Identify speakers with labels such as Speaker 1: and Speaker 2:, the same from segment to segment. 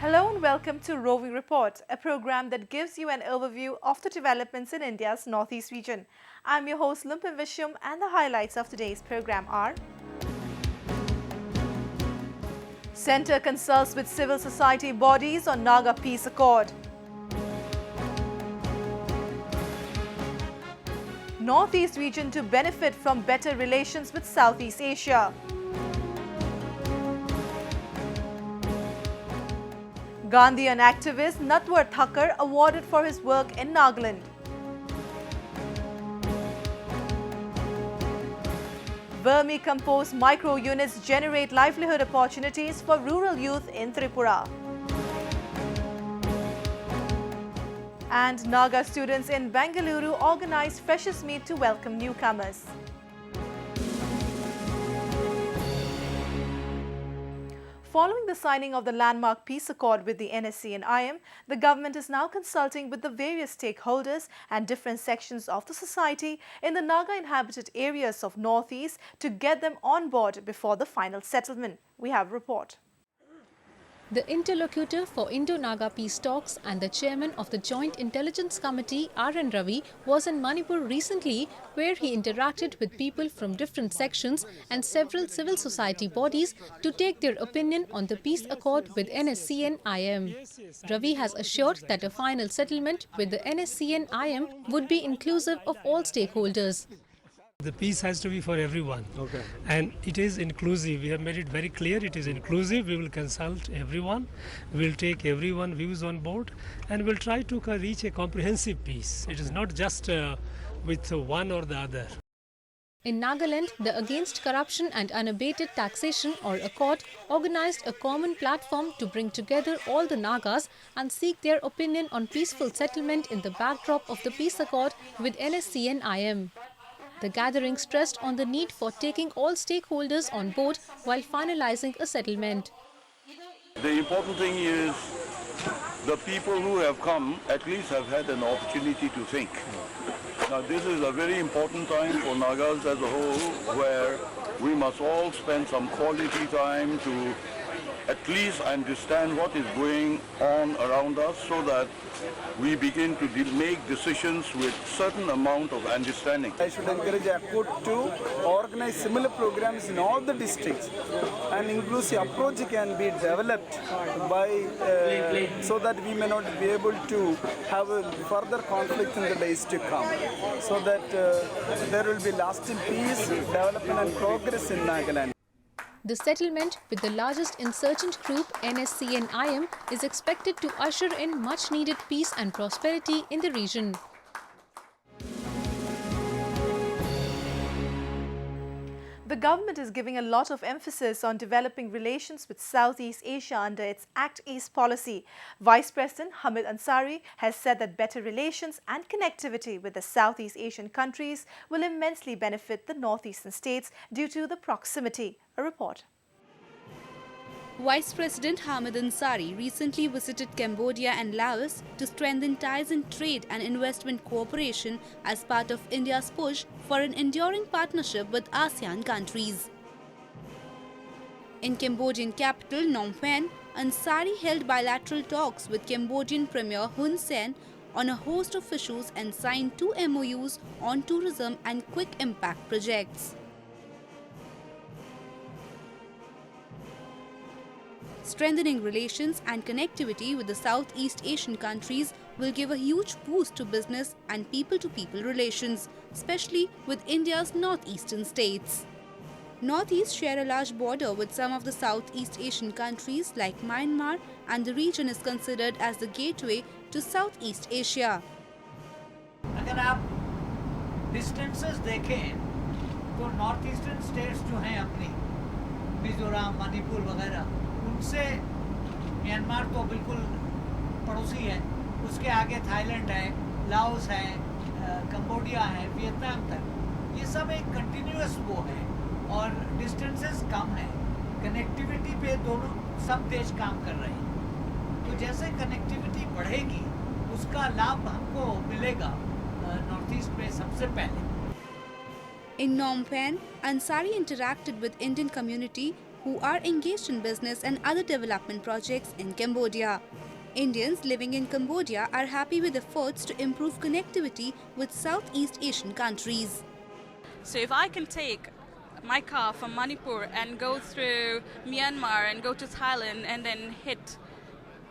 Speaker 1: Hello and welcome to Roving Report, a program that gives you an overview of the developments in India's northeast region. I'm your host Lumpin Vishum, and the highlights of today's program are: Centre consults with civil society bodies on Naga Peace Accord. Northeast region to benefit from better relations with Southeast Asia. Gandhian activist Natwar Thakur awarded for his work in Nagaland. Vermicompost micro units generate livelihood opportunities for rural youth in Tripura. And Naga students in Bengaluru organized freshers meet to welcome newcomers. Following the signing of the landmark peace accord with the NSC and IM, the government is now consulting with the various stakeholders and different sections of the society in the Naga inhabited areas of Northeast to get them on board before the final settlement. We have a report.
Speaker 2: The interlocutor for Indo-Naga peace talks and the chairman of the Joint Intelligence Committee, R.N. Ravi, was in Manipur recently, where he interacted with people from different sections and several civil society bodies to take their opinion on the peace accord with NSC and IM. Ravi has assured that a final settlement with the NSC and IM would be inclusive of all stakeholders.
Speaker 3: The peace has to be for everyone, and it is inclusive. We have made it very clear it is inclusive. We will consult everyone, we will take everyone's views on board, and we'll try to reach a comprehensive peace. It is not just with one or the other.
Speaker 2: In Nagaland, the Against Corruption and Unabated Taxation or Accord organized a common platform to bring together all the Nagas and seek their opinion on peaceful settlement in the backdrop of the peace accord with NSC and IM. The gathering stressed on the need for taking all stakeholders on board while finalizing a settlement.
Speaker 4: The important thing is the people who have come at least have had an opportunity to think. Now this is a very important time for Nagas as a whole, where we must all spend some quality time to at least understand what is going on around us, so that we begin to make decisions with certain amount of understanding.
Speaker 5: I should encourage ACCOD to organize similar programs in all the districts. An inclusive approach can be developed by so that we may not be able to have a further conflict in the days to come, so that there will be lasting peace, development and progress in Nagaland.
Speaker 2: The settlement with the largest insurgent group, NSC and IM, is expected to usher in much-needed peace and prosperity in the region.
Speaker 1: The government is giving a lot of emphasis on developing relations with Southeast Asia under its Act East policy. Vice President Hamid Ansari has said that better relations and connectivity with the Southeast Asian countries will immensely benefit the northeastern states due to the proximity. A report.
Speaker 6: Vice President Hamid Ansari recently visited Cambodia and Laos to strengthen ties in trade and investment cooperation as part of India's push for an enduring partnership with ASEAN countries. In Cambodian capital Phnom Penh, Ansari held bilateral talks with Cambodian Premier Hun Sen on a host of issues and signed 2 MOUs on tourism and quick impact projects. Strengthening relations and connectivity with the Southeast Asian countries will give a huge boost to business and people-to-people relations, especially with India's northeastern states. Northeast share a large border with some of the Southeast Asian countries like Myanmar, and the region is considered as the gateway to Southeast Asia.
Speaker 7: अगर आप distances देखें तो northeastern states जो हैं अपनी मिजोरम, मणिपुर वगैरह, उनसे Myanmar तो बिल्कुल पड़ोसी है, उसके आगे थाईलैंड है, लाओस है, कंबोडिया है, वियतनाम तक, ये सब एक कंटिन्यूअस वो है और डिस्टेंसेस कम है, कनेक्टिविटी पे दोनों सब देश काम कर रहे हैं, तो जैसे कनेक्टिविटी बढ़ेगी उसका लाभ हमको मिलेगा नॉर्थ ईस्ट में सबसे पहले.
Speaker 6: In Phnom Penh, Ansari interacted with Indian community who are engaged in business and other development projects in Cambodia. Indians living in Cambodia are happy with efforts to improve connectivity with Southeast Asian countries.
Speaker 8: So if I can take my car from Manipur and go through Myanmar and go to Thailand and then hit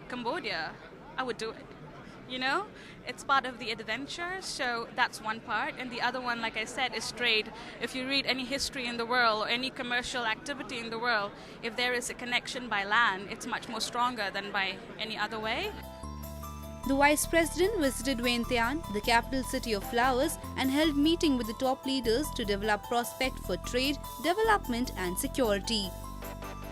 Speaker 8: Cambodia, I would do it. You know, it's part of the adventure, so that's one part. And the other one, like I said, is trade. If you read any history in the world or any commercial activity in the world, if there is a connection by land, it's much more stronger than by any other way.
Speaker 6: The Vice President visited Vientiane, the capital city of Laos, and held meeting with the top leaders to develop prospect for trade, development and security.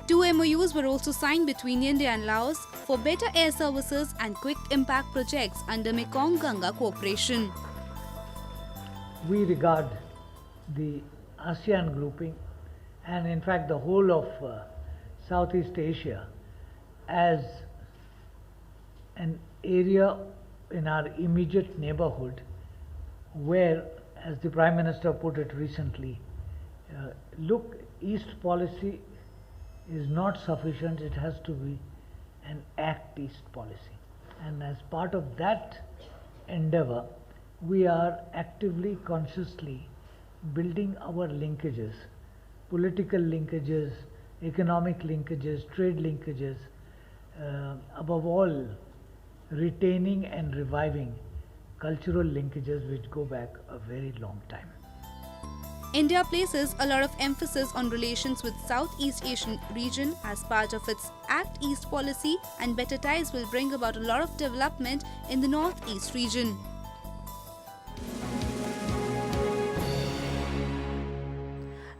Speaker 6: 2 MOUs were also signed between India and Laos for better air services and quick impact projects under Mekong-Ganga cooperation.
Speaker 9: We regard the ASEAN grouping and in fact the whole of Southeast Asia as an area in our immediate neighborhood where, as the Prime Minister put it recently, look, East policy is not sufficient, it has to be an Act East policy. And as part of that endeavor, we are actively, consciously building our linkages, political linkages, economic linkages, trade linkages, above all, retaining and reviving cultural linkages which go back a very long time.
Speaker 6: India places a lot of emphasis on relations with Southeast Asian region as part of its Act East policy, and better ties will bring about a lot of development in the Northeast region.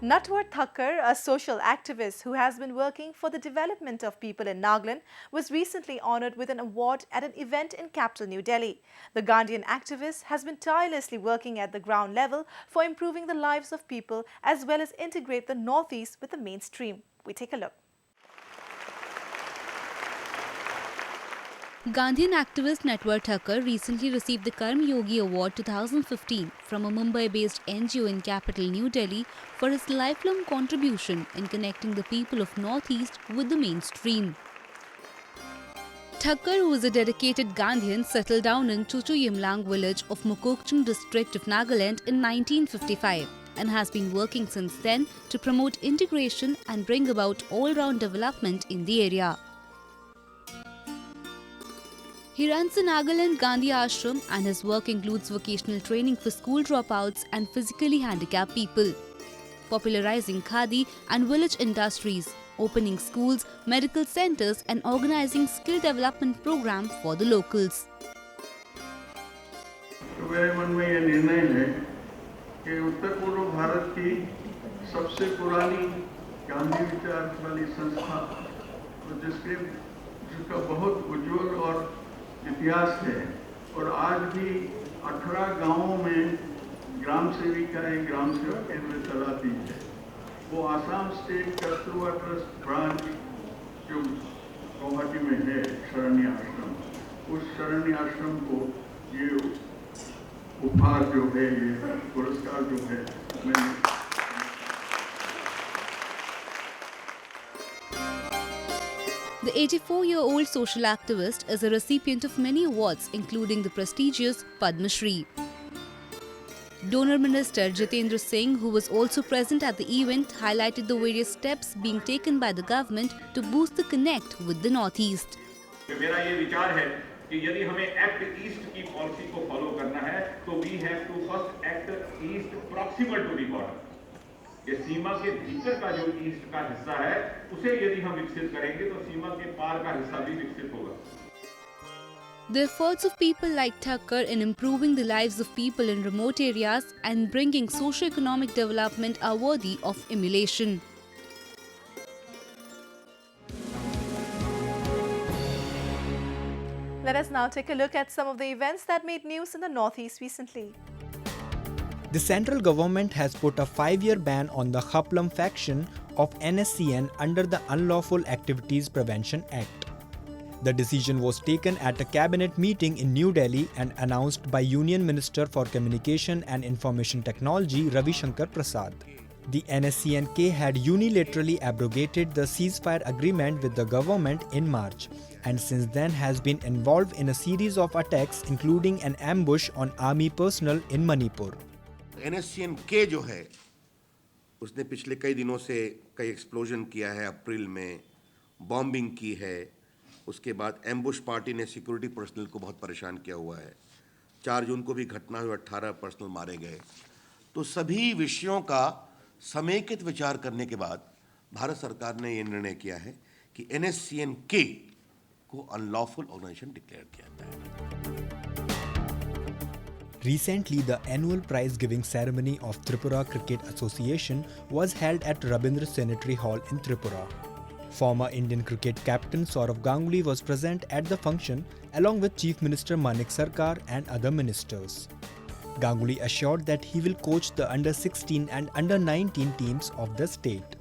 Speaker 1: Natwar Thakkar, a social activist who has been working for the development of people in Nagaland, was recently honoured with an award at an event in capital New Delhi. The Gandhian activist has been tirelessly working at the ground level for improving the lives of people as well as integrate the Northeast with the mainstream. We take a look.
Speaker 6: Gandhian activist Natwar Thakkar recently received the Karma Yogi Award 2015 from a Mumbai-based NGO in capital New Delhi for his lifelong contribution in connecting the people of Northeast with the mainstream. Thakkar, who is a dedicated Gandhian, settled down in Chuchu Yimlang village of Mukokchung district of Nagaland in 1955 and has been working since then to promote integration and bring about all-round development in the area. He runs the Nagaland Gandhi Ashram and his work includes vocational training for school dropouts and physically handicapped people, popularizing khadi and village industries, opening schools, medical centers and organizing skill development programs for the locals.
Speaker 10: तो मेरे मन में ये निर्णय है कि उत्तर पूर्व भारत की सबसे पुरानी गांधी विचार वाली संस्था, जिसका बहुत उज्जवल और इतिहास है और आज भी 18 गांवों में ग्राम सेविका एक ग्राम सेवक केंद्र चलाती है। वो Assam state Kasturba trust branch जो गुवाहाटी में है, शरण्य आश्रम, उस शरण्य आश्रम को ये उपहार जो है, ये पुरस्कार जो है, मैंने
Speaker 6: The 84-year-old social activist is a recipient of many awards including the prestigious Padma Shri. Donor Minister Jitendra Singh, who was also present at the event, highlighted the various steps being taken by the government to boost the connect with the Northeast.
Speaker 11: मेरा ये विचार है कि यदि हमें Act East की policy को follow करना है तो we have to first act east proximal to the border. ये सीमा के भीतर का जो ईस्ट का हिस्सा है उसे यदि हम विकसित करेंगे तो सीमा के पार का हिस्सा भी विकसित होगा।
Speaker 6: The efforts of people like Thakkar in improving the lives of people in remote areas and bringing socio-economic development are worthy of emulation.
Speaker 1: Let us now take a look at some of the events that made news in the Northeast recently.
Speaker 12: The central government has put a 5-year ban on the Khaplam faction of NSCN under the Unlawful Activities Prevention Act. The decision was taken at a cabinet meeting in New Delhi and announced by Union Minister for Communication and Information Technology Ravi Shankar Prasad. The NSCN-K had unilaterally abrogated the ceasefire agreement with the government in March, and since then has been involved in a series of attacks, including an ambush on army personnel in Manipur.
Speaker 13: NSCN-K जो है उसने पिछले कई दिनों से कई explosion किया है, अप्रैल में बॉम्बिंग की है, उसके बाद एम्बुश पार्टी ने सिक्योरिटी पर्सनल को बहुत परेशान किया हुआ है, 4 जून को भी घटना हुई, 18 पर्सनल मारे गए। तो सभी विषयों का समेकित विचार करने के बाद भारत सरकार ने यह निर्णय किया है कि NSCN-K को अनलॉफुल ऑर्गेनाइजेशन डिक्लेयर किया जाए।
Speaker 12: Recently, the annual prize-giving ceremony of Tripura Cricket Association was held at Rabindra Cemetery Hall in Tripura. Former Indian cricket captain Sourav Ganguly was present at the function along with Chief Minister Manik Sarkar and other ministers. Ganguly assured that he will coach the under-16 and under-19 teams of the state.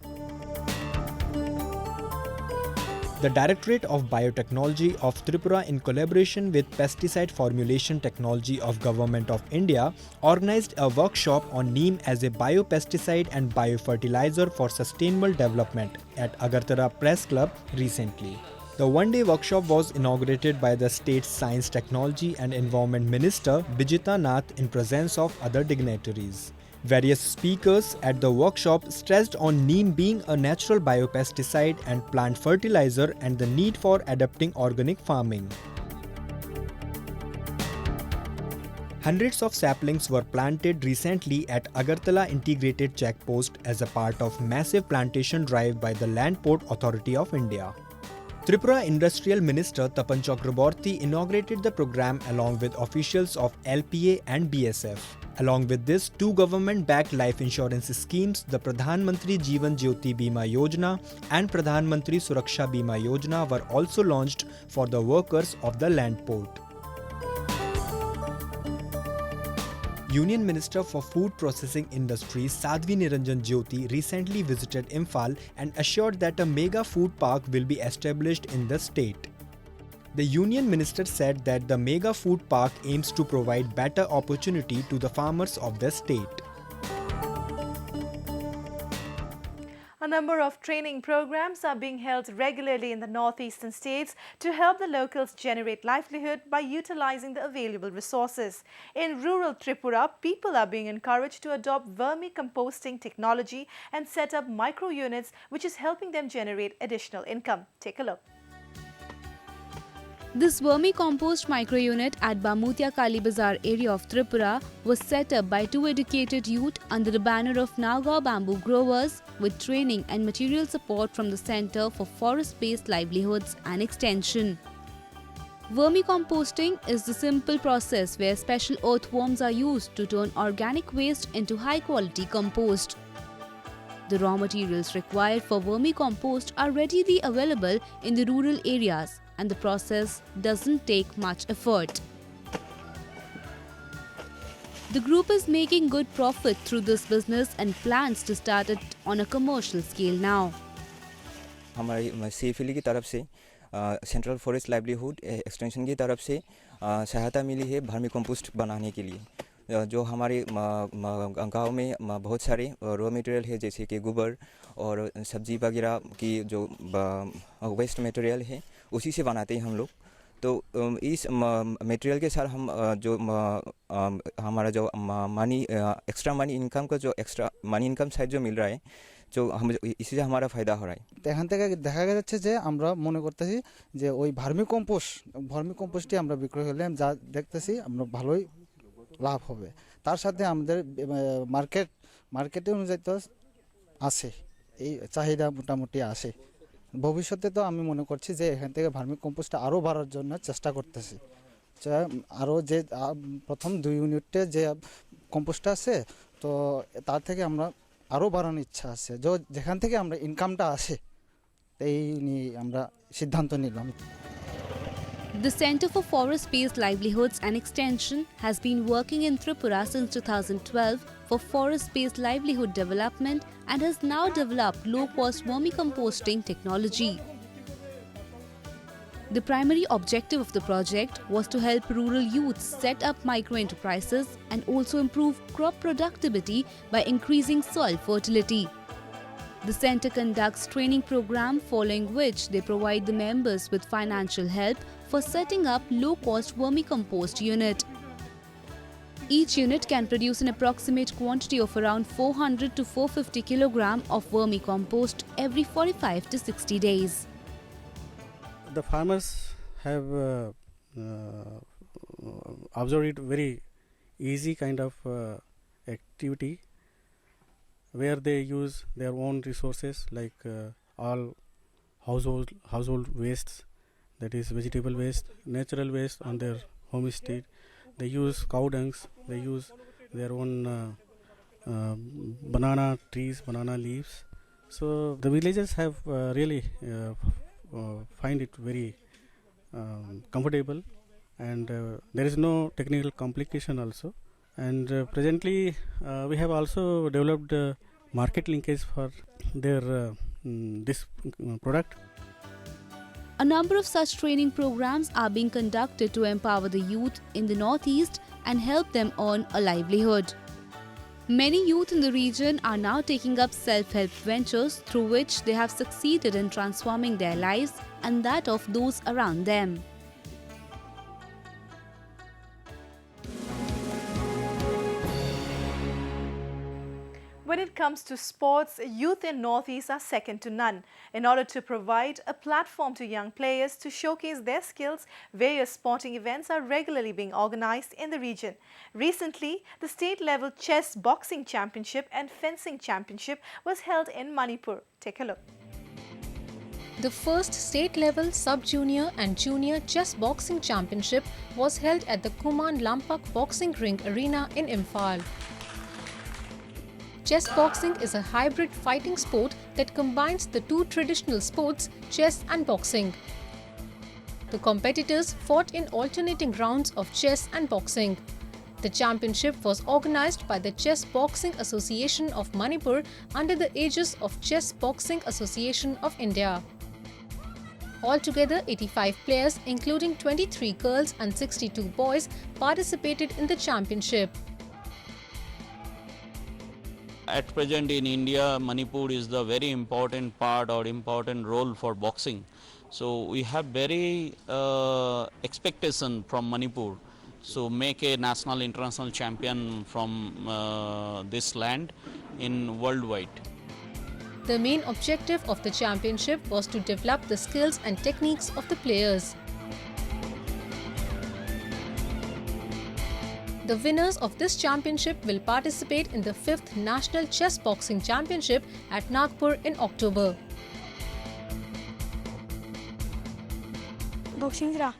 Speaker 12: The Directorate of Biotechnology of Tripura, in collaboration with Pesticide Formulation Technology of Government of India, organized a workshop on neem as a biopesticide and biofertilizer for sustainable development at Agartala Press Club recently. The one-day workshop was inaugurated by the state's Science, Technology and Environment Minister Bijita Nath in presence of other dignitaries. Various speakers at the workshop stressed on neem being a natural biopesticide and plant fertilizer and the need for adopting organic farming. Hundreds of saplings were planted recently at Agartala Integrated Checkpost as a part of massive plantation drive by the Land Port Authority of India. Tripura Industrial Minister Tapan Chakraborty inaugurated the program along with officials of LPA and BSF. Along with this, 2 government-backed life insurance schemes, the Pradhan Mantri Jeevan Jyoti Bima Yojana and Pradhan Mantri Suraksha Bima Yojana were also launched for the workers of the land port. Union Minister for Food Processing Industries Sadhvi Niranjan Jyoti recently visited Imphal and assured that a mega food park will be established in the state. The Union Minister said that the mega food park aims to provide better opportunity to the farmers of the state.
Speaker 1: A number of training programs are being held regularly in the northeastern states to help the locals generate livelihood by utilizing the available resources. In rural Tripura, people are being encouraged to adopt vermicomposting technology and set up micro units, which is helping them generate additional income. Take a look.
Speaker 6: This vermicompost micro-unit at Bamutia Kali Bazar area of Tripura was set up by 2 educated youth under the banner of Naga Bamboo Growers with training and material support from the Center for Forest-Based Livelihoods and Extension. Vermicomposting is the simple process where special earthworms are used to turn organic waste into high-quality compost. The raw materials required for vermicompost are readily available in the rural areas, and the process doesn't take much effort. The group is making good profit through this business and plans to start it on a commercial scale now.
Speaker 14: हमारी CFL की तरफ से central forest livelihood extension की तरफ से सहायता मिली है vermicompost बनाने के लिए। जो हमारे गांव में बहुत सारे रॉ मटेरियल है, जैसे कि गोबर और सब्जी वगैरह की जो वेस्ट मटेरियल है उसी से बनाते हैं हम लोग। तो इस मटेरियल के साथ हम जो हमारा जो मनी एक्स्ट्रा मनी इनकम का जो एक्स्ट्रा मनी इनकम साइड जो मिल रहा है, जो हम इसी से हमारा फायदा हो रहा है।
Speaker 15: এখান থেকে দেখা যাচ্ছে যে আমরা মনে করতেছি যে ওই ভার্মিকম্পোস্টটি আমরা বিক্রয় করলে যা দেখতেছি আমরা ভালোই লাভ হবে। তার সাথে আমাদের মার্কেটে অনুযায়ী তো আছে, এই চাহিদা মোটামুটি আসে। ভবিষ্যতে তো আমি মনে করছি যে এখান থেকে ভার্মিকম্পোস্টটা আরও বাড়ার জন্য চেষ্টা করতেছি। আরও যে প্রথম 2 ইউনিটে যে কম্পোস্টটা আছে তো তার থেকে আমরা আরও বাড়ানোর ইচ্ছা আছে, যেখান থেকে আমরা ইনকামটা আসে এই নিয়ে আমরা সিদ্ধান্ত নিলাম।
Speaker 6: The Center for Forest-Based Livelihoods and Extension has been working in Tripura since 2012 for forest-based livelihood development and has now developed low-cost vermicomposting technology. The primary objective of the project was to help rural youths set up micro-enterprises and also improve crop productivity by increasing soil fertility. The centre conducts training program, following which they provide the members with financial help for setting up low-cost vermicompost unit. Each unit can produce an approximate quantity of around 400 to 450 kg of vermicompost every 45 to 60 days.
Speaker 16: The farmers have observed it very easy kind of activity where they use their own resources like all household wastes, that is vegetable waste, natural waste on their homestead. They use cow dungs, they use their own banana trees, banana leaves. So the villagers have really find it very comfortable, and there is no technical complication also. And presently we have also developed market linkage for their this product.
Speaker 6: A number of such training programs are being conducted to empower the youth in the Northeast and help them earn a livelihood. Many youth in the region are now taking up self-help ventures through which they have succeeded in transforming their lives and that of those around them.
Speaker 1: When it comes to sports, youth in Northeast are second to none. In order to provide a platform to young players to showcase their skills, various sporting events are regularly being organized in the region. Recently, the state-level chess boxing championship and fencing championship was held in Manipur. Take a look.
Speaker 2: The first state-level sub-junior and junior chess boxing championship was held at the Kuman Lampak Boxing Ring Arena in Imphal. Chess boxing is a hybrid fighting sport that combines the two traditional sports, chess and boxing. The competitors fought in alternating rounds of chess and boxing. The championship was organized by the Chess Boxing Association of Manipur under the aegis of Chess Boxing Association of India. Altogether, 85 players, including 23 girls and 62 boys, participated in the championship.
Speaker 17: At present in India, Manipur is the very important part or important role for boxing. So we have very expectation from Manipur. So make a national international champion from this land in worldwide.
Speaker 2: The main objective of the championship was to develop the skills and techniques of the players. The winners of this championship will participate in the 5th National Chess Boxing Championship at Nagpur in October.
Speaker 18: Boxing ra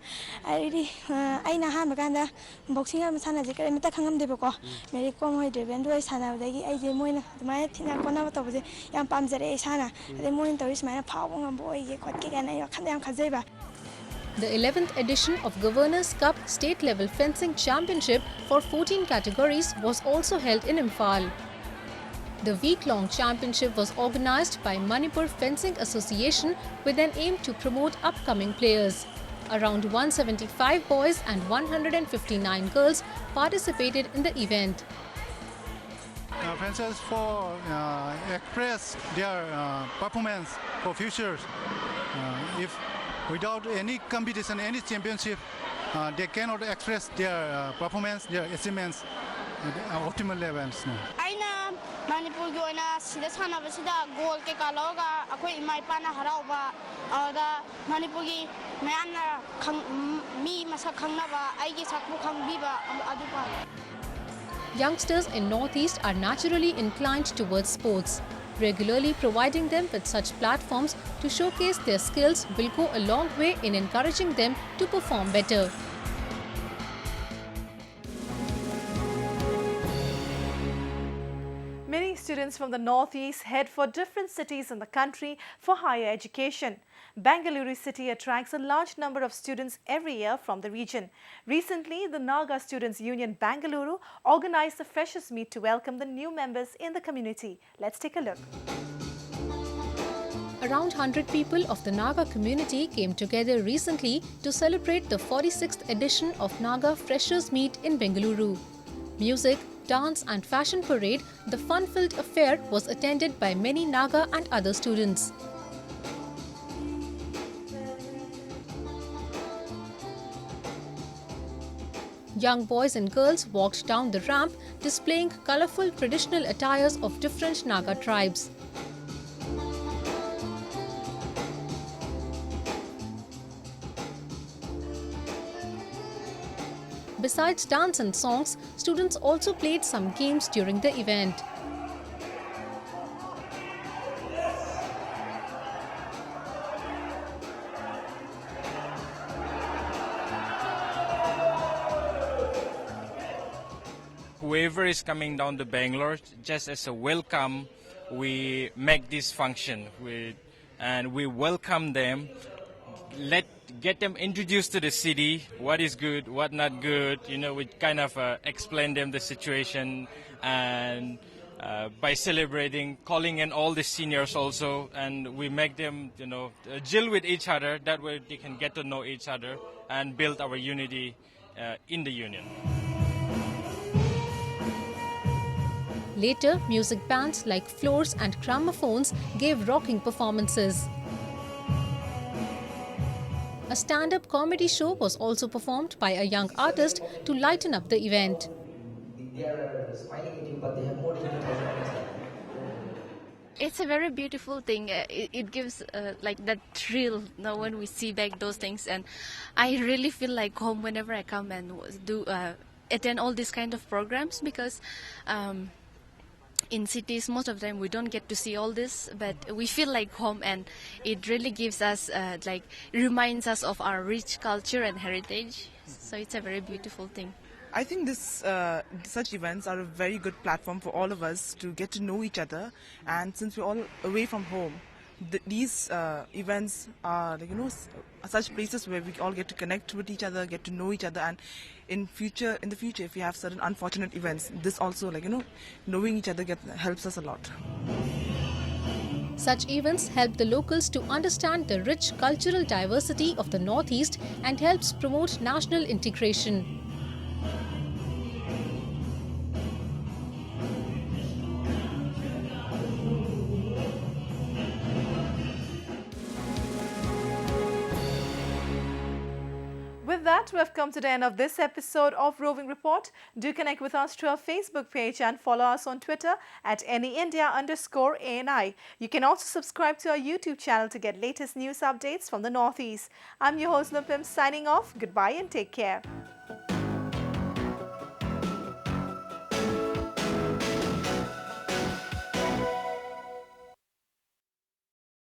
Speaker 18: ai na maganda boxing am sana je kare meta khangam debo ko meri kom hoi de ben doi sana dagi ai je moina mai thina kona to je yam pam jare sana de moin to is mai phau ngam boi ge khot ke kana yo khan yam khajai ba.
Speaker 2: The 11th edition of Governors Cup State-Level Fencing Championship for 14 categories was also held in Imphal. The week-long championship was organized by Manipur Fencing Association with an aim to promote upcoming players. Around 175 boys and 159 girls participated in the event.
Speaker 19: Fencers for express their performance for futures. If without any competition, any championship, they cannot express their performance, their achievements at optimal levels.
Speaker 18: Aina Manipur go na sida sana basida goal ke kaloga akoi mai pana harauba da Manipur gi mayana mi masak khangna ba ai gi sakbu khangbiba adupa.
Speaker 2: Youngsters in Northeast are naturally inclined towards sports. Regularly providing them with such platforms to showcase their skills will go a long way in encouraging them to perform better.
Speaker 1: Many students from the Northeast head for different cities in the country for higher education. Bengaluru city attracts a large number of students every year from the region. Recently, the Naga Students' Union Bengaluru organized a freshers' meet to welcome the new members in the community. Let's take a look.
Speaker 2: Around 100 people of the Naga community came together recently to celebrate the 46th edition of Naga Freshers Meet in Bengaluru. Music, dance and fashion parade, the fun-filled affair was attended by many Naga and other students. Young boys and girls walked down the ramp displaying colourful traditional attires of different Naga tribes. Besides dance and songs, students also played some games during the event.
Speaker 20: Whoever is coming down to Bangalore, just as a welcome, we make this function and we welcome them, get them introduced to the city, what is good, what not good, we kind of explain them the situation, and by celebrating, calling in all the seniors also, and we make them, gel with each other, that way they can get to know each other and build our unity in the union.
Speaker 2: Later, music bands like Floors and Gramophones gave rocking performances. A stand-up comedy show was also performed by a young artist to lighten up the event.
Speaker 21: They are smiling at you, but they have more than 2,000 points.
Speaker 22: It's a very beautiful thing. It gives like that thrill when we see back those things, and I really feel like home whenever I come and do attend all these kind of programs, because in cities most of the time we don't get to see all this, but we feel like home, and it really gives us reminds us of our rich culture and heritage. So it's a very beautiful thing.
Speaker 23: I think such events are a very good platform for all of us to get to know each other, and since we're all away from home, these events are such places where we all get to connect with each other, get to know each other, and in the future if we have certain unfortunate events, this also knowing each other helps us a lot.
Speaker 2: Such events help the locals to understand the rich cultural diversity of the Northeast and helps promote national integration.
Speaker 1: With that, we have come to the end of this episode of Roving Report. Do connect with us through our Facebook page and follow us on Twitter at AnyIndia_ANI. You can also subscribe to our YouTube channel to get latest news updates from the Northeast. I'm your host Lupim signing off. Goodbye and take care.